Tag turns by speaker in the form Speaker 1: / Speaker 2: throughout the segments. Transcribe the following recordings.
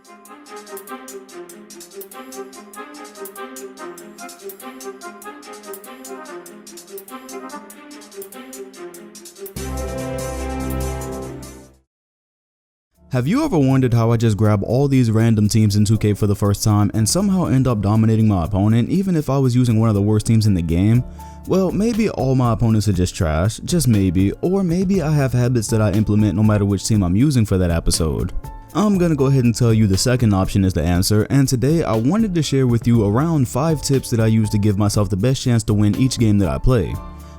Speaker 1: Have you ever wondered how I just grab all these random teams in 2K for the first time and somehow end up dominating my opponent even if I was using one of the worst teams in the game? Well, maybe all my opponents are just trash, just maybe, or maybe I have habits that I implement no matter which team I'm using for that episode. I'm gonna go ahead and tell you the second option is the answer, and today I wanted to share with you around 5 tips that I use to give myself the best chance to win each game that I play.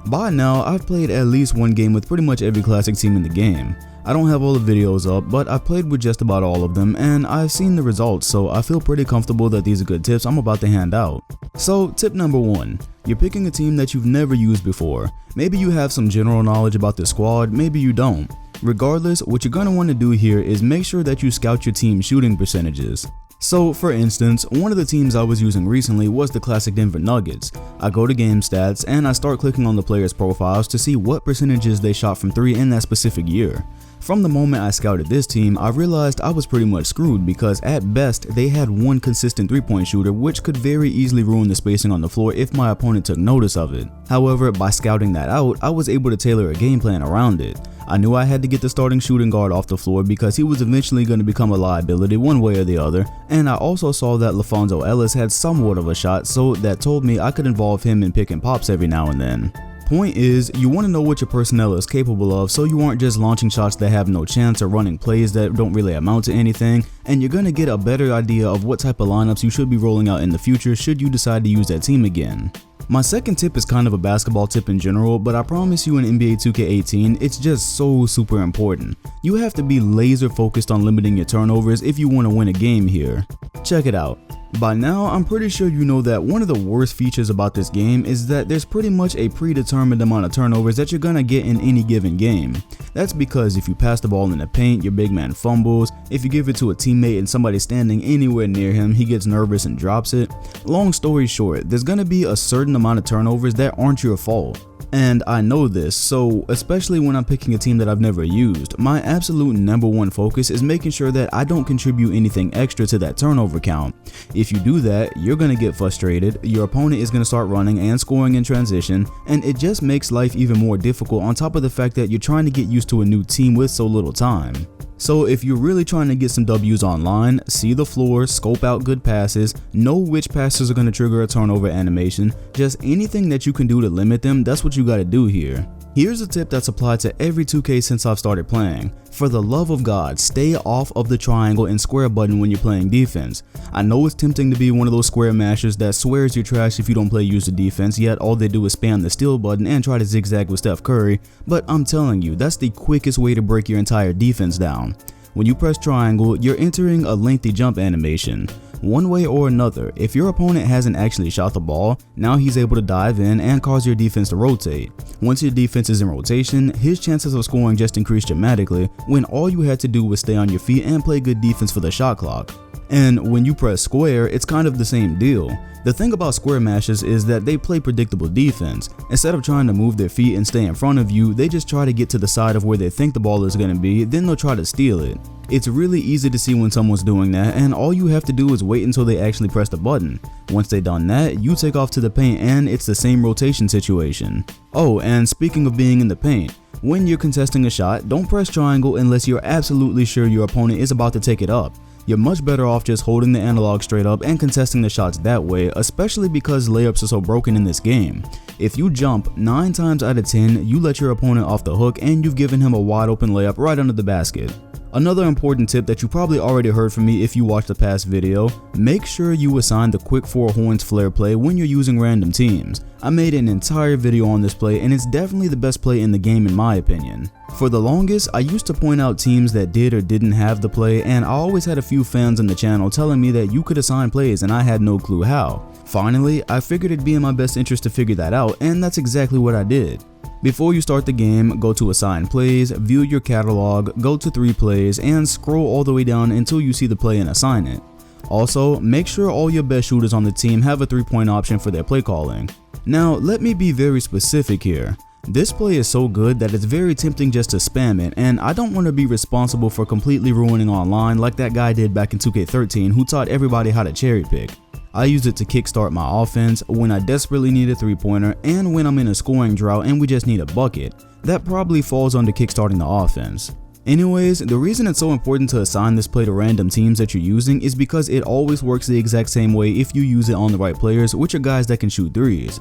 Speaker 1: By now, I've played at least one game with pretty much every classic team in the game. I don't have all the videos up, but I've played with just about all of them and I've seen the results, so I feel pretty comfortable that these are good tips I'm about to hand out. So tip number 1, you're picking a team that you've never used before. Maybe you have some general knowledge about the squad, maybe you don't. Regardless, what you're going to want to do here is make sure that you scout your team's shooting percentages. So for instance, one of the teams I was using recently was the classic Denver Nuggets. I go to game stats and I start clicking on the players' profiles to see what percentages they shot from 3 in that specific year. From the moment I scouted this team, I realized I was pretty much screwed because at best they had one consistent 3-point shooter, which could very easily ruin the spacing on the floor if my opponent took notice of it. However, by scouting that out, I was able to tailor a game plan around it. I knew I had to get the starting shooting guard off the floor because he was eventually going to become a liability one way or the other, and I also saw that LaFonso Ellis had somewhat of a shot, so that told me I could involve him in pick and pops every now and then. Point is, you want to know what your personnel is capable of so you aren't just launching shots that have no chance or running plays that don't really amount to anything, and you're going to get a better idea of what type of lineups you should be rolling out in the future should you decide to use that team again. My second tip is kind of a basketball tip in general, but I promise you in NBA 2K18 it's just so super important. You have to be laser focused on limiting your turnovers if you want to win a game here. Check it out. By now, I'm pretty sure you know that one of the worst features about this game is that there's pretty much a predetermined amount of turnovers that you're gonna get in any given game. That's because if you pass the ball in the paint, your big man fumbles. If you give it to a teammate and somebody's standing anywhere near him, he gets nervous and drops it. Long story short, there's gonna be a certain amount of turnovers that aren't your fault. And I know this, so especially when I'm picking a team that I've never used, my absolute number one focus is making sure that I don't contribute anything extra to that turnover count. If you do that, you're going to get frustrated, your opponent is going to start running and scoring in transition, and it just makes life even more difficult on top of the fact that you're trying to get used to a new team with so little time. So if you're really trying to get some W's online, see the floor, scope out good passes, know which passes are going to trigger a turnover animation, just anything that you can do to limit them, that's what you got to do here. Here's a tip that's applied to every 2K since I've started playing. For the love of God, stay off of the triangle and square button when you're playing defense. I know it's tempting to be one of those square mashers that swears you're trash if you don't play user defense, yet all they do is spam the steal button and try to zigzag with Steph Curry, but I'm telling you, that's the quickest way to break your entire defense down. When you press triangle, you're entering a lengthy jump animation. One way or another, if your opponent hasn't actually shot the ball, now he's able to dive in and cause your defense to rotate. Once your defense is in rotation, his chances of scoring just increase dramatically when all you had to do was stay on your feet and play good defense for the shot clock. And when you press square, it's kind of the same deal. The thing about square mashes is that they play predictable defense. Instead of trying to move their feet and stay in front of you, they just try to get to the side of where they think the ball is going to be, then they'll try to steal it. It's really easy to see when someone's doing that, and all you have to do is wait until they actually press the button. Once they've done that, you take off to the paint and it's the same rotation situation. Oh, and speaking of being in the paint, when you're contesting a shot, don't press triangle unless you're absolutely sure your opponent is about to take it up. You're much better off just holding the analog straight up and contesting the shots that way, especially because layups are so broken in this game. If you jump, 9 times out of 10, you let your opponent off the hook and you've given him a wide open layup right under the basket. Another important tip that you probably already heard from me if you watched the past video, make sure you assign the quick 4 horns flare play when you're using random teams. I made an entire video on this play and it's definitely the best play in the game in my opinion. For the longest, I used to point out teams that did or didn't have the play, and I always had a few fans on the channel telling me that you could assign plays and I had no clue how. Finally, I figured it'd be in my best interest to figure that out, and that's exactly what I did. Before you start the game, go to assign plays, view your catalog, go to 3 plays, and scroll all the way down until you see the play and assign it. Also, make sure all your best shooters on the team have a 3-point option for their play calling. Now, let me be very specific here. This play is so good that it's very tempting just to spam it, and I don't want to be responsible for completely ruining online like that guy did back in 2K13 who taught everybody how to cherry pick. I use it to kickstart my offense when I desperately need a 3-pointer and when I'm in a scoring drought and we just need a bucket. That probably falls under kickstarting the offense. Anyways, the reason it's so important to assign this play to random teams that you're using is because it always works the exact same way if you use it on the right players, which are guys that can shoot threes.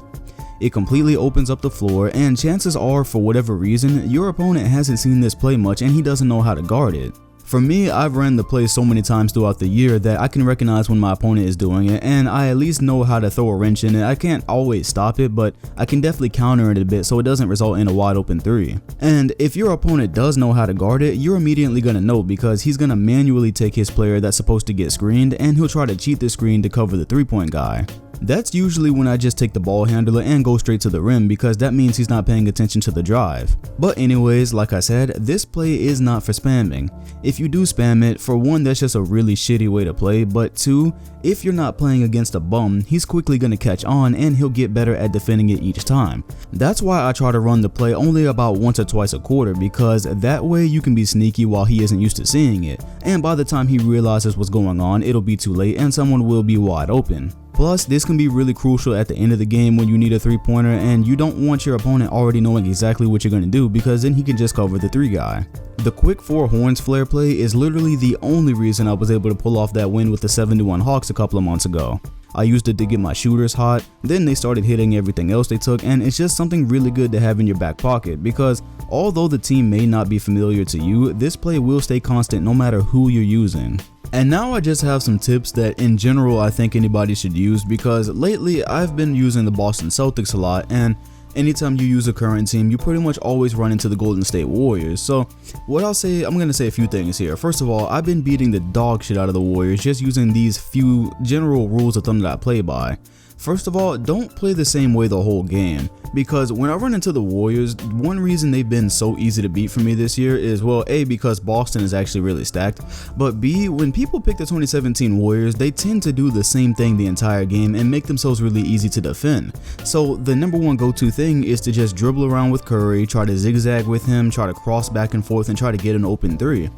Speaker 1: It completely opens up the floor, and chances are, for whatever reason, your opponent hasn't seen this play much and he doesn't know how to guard it. For me, I've ran the play so many times throughout the year that I can recognize when my opponent is doing it, and I at least know how to throw a wrench in it. I can't always stop it, but I can definitely counter it a bit so it doesn't result in a wide open 3. And if your opponent does know how to guard it, you're immediately going to know because he's going to manually take his player that's supposed to get screened and he'll try to cheat the screen to cover the 3-point guy. That's usually when I just take the ball handler and go straight to the rim because that means he's not paying attention to the drive. But anyways, like I said, this play is not for spamming. If you do spam it, for one, that's just a really shitty way to play, but two, if you're not playing against a bum, he's quickly going to catch on and he'll get better at defending it each time. That's why I try to run the play only about once or twice a quarter, because that way you can be sneaky while he isn't used to seeing it, and by the time he realizes what's going on, it'll be too late and someone will be wide open. Plus, this can be really crucial at the end of the game when you need a 3-pointer and you don't want your opponent already knowing exactly what you're going to do because then he can just cover the 3 guy. The quick 4 horns flare play is literally the only reason I was able to pull off that win with the 71 Hawks a couple of months ago. I used it to get my shooters hot, then they started hitting everything else they took, and it's just something really good to have in your back pocket because although the team may not be familiar to you, this play will stay constant no matter who you're using. And now I just have some tips that in general I think anybody should use because lately I've been using the Boston Celtics a lot, and anytime you use a current team, you pretty much always run into the Golden State Warriors. So what I'm going to say a few things here. First of all, I've been beating the dog shit out of the Warriors just using these few general rules of thumb that I play by. First of all, don't play the same way the whole game, because when I run into the Warriors, one reason they've been so easy to beat for me this year is, well, A, because Boston is actually really stacked, but B, when people pick the 2017 Warriors, they tend to do the same thing the entire game and make themselves really easy to defend. So the number one go-to thing is to just dribble around with Curry, try to zigzag with him, try to cross back and forth and try to get an open 3.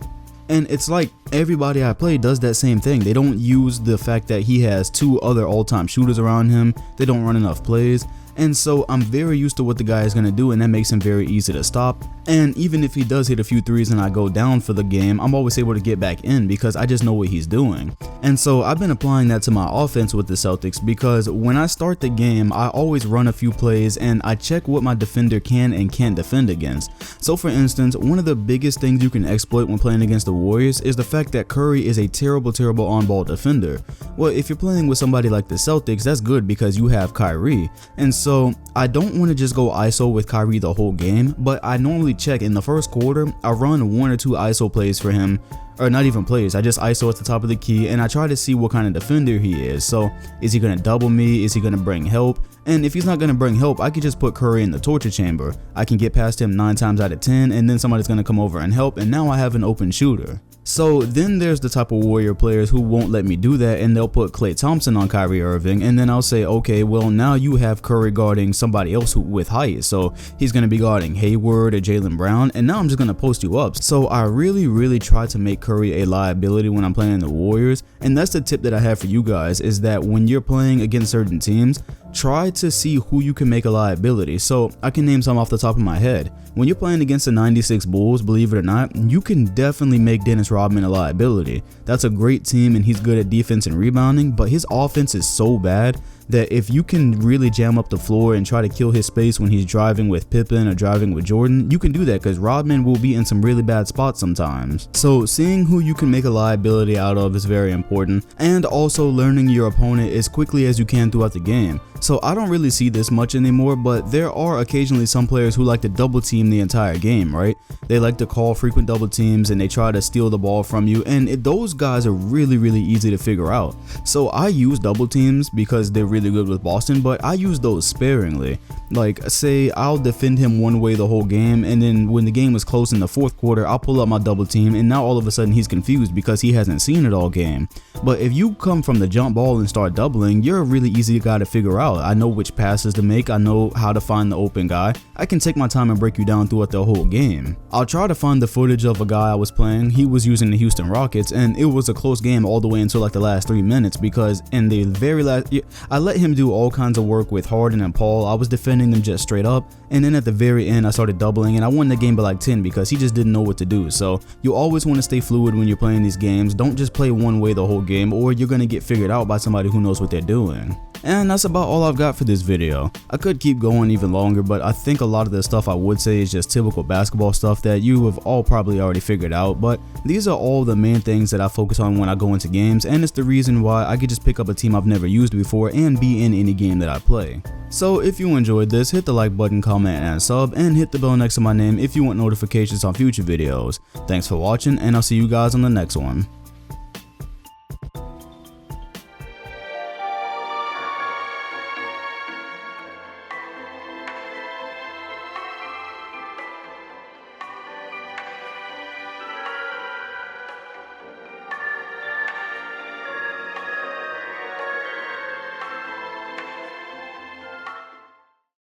Speaker 1: And it's like everybody I play does that same thing. They don't use the fact that he has 2 other all-time shooters around him. They don't run enough plays. And so I'm very used to what the guy is going to do, and that makes him very easy to stop. And even if he does hit a few threes and I go down for the game, I'm always able to get back in because I just know what he's doing. And so I've been applying that to my offense with the Celtics because when I start the game, I always run a few plays and I check what my defender can and can't defend against. So for instance, one of the biggest things you can exploit when playing against the Warriors is the fact that Curry is a terrible on-ball defender. Well, if you're playing with somebody like the Celtics, that's good because you have Kyrie. And so I don't want to just go ISO with Kyrie the whole game, but I normally check in the first quarter. I run 1 or 2 ISO plays for him, or not even plays, I just ISO at the top of the key and I try to see what kind of defender he is. So is he going to double me? Is he going to bring help? And if he's not going to bring help, I can just put Curry in the torture chamber. I can get past him 9 times out of 10 and then somebody's going to come over and help, and now I have an open shooter. So then there's the type of Warrior players who won't let me do that, and they'll put Klay Thompson on Kyrie Irving, and then I'll say, okay, well now you have Curry guarding somebody else with height, so he's going to be guarding Hayward or Jaylen Brown, and now I'm just going to post you up. So I really try to make Curry a liability when I'm playing the Warriors, and that's the tip that I have for you guys, is that when you're playing against certain teams, try to see who you can make a liability. So I can name some off the top of my head. When you're playing against the 96 Bulls, believe it or not, you can definitely make Dennis Rodman a liability. That's a great team and he's good at defense and rebounding, but his offense is so bad that if you can really jam up the floor and try to kill his space when he's driving with Pippen or driving with Jordan, you can do that because Rodman will be in some really bad spots sometimes. So seeing who you can make a liability out of is very important, and also learning your opponent as quickly as you can throughout the game. So I don't really see this much anymore, but there are occasionally some players who like to double team the entire game, right? They like to call frequent double teams and they try to steal the ball from you, and those guys are really easy to figure out. So I use double teams because they're really good with Boston, but I use those sparingly. Like, say I'll defend him one way the whole game, and then when the game is close in the fourth quarter, I'll pull up my double team, and now all of a sudden he's confused because he hasn't seen it all game. But if you come from the jump ball and start doubling, you're a really easy guy to figure out. I know which passes to make, I know how to find the open guy. I can take my time and break you down throughout the whole game. I'll try to find the footage of a guy I was playing. He was using the Houston Rockets and it was a close game all the way until like the last 3 minutes, because in the very last, I let him do all kinds of work with Harden and Paul. I was defending them just straight up, and then at the very end I started doubling and I won the game by like 10 because he just didn't know what to do. So you always want to stay fluid when you're playing these games. Don't just play one way the whole game, or you're gonna get figured out by somebody who knows what they're doing. And that's about all I've got for this video. I could keep going even longer, but I think a lot of the stuff I would say is just typical basketball stuff that you have all probably already figured out, but these are all the main things that I focus on when I go into games, and it's the reason why I could just pick up a team I've never used before and be in any game that I play. So if you enjoyed this, hit the like button, comment, and sub, and hit the bell next to my name if you want notifications on future videos. Thanks for watching, and I'll see you guys on the next one.